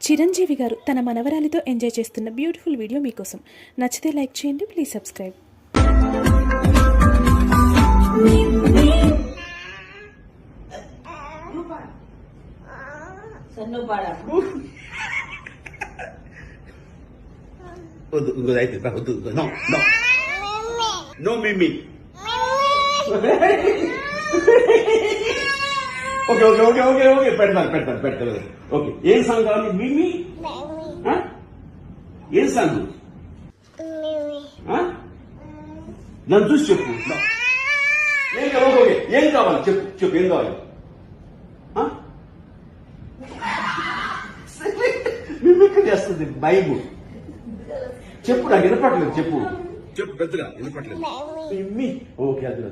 చిరంజీవి గారు తన మనవరాలితో ఎంజాయ్ చేస్తున్న బ్యూటిఫుల్ వీడియో మీకోసం. నచ్చితే లైక్ చేయండి, please subscribe. Okay okay okay okay okay పెడతాను. ఓకే, ఏం సాంగ్ కావాలి? మిమి ఏం సాంగ్? నన్ను చూసి చెప్పు. ఓకే, ఏం కావాలి చెప్పు ఏం కావాలి? మిమిక్రీ చేస్తుంది బైబుల్. చెప్పు, నాకు వినపట్లేదు. చెప్పు పెద్దగా వినపట్లేదు. మిమి ఓకే, అది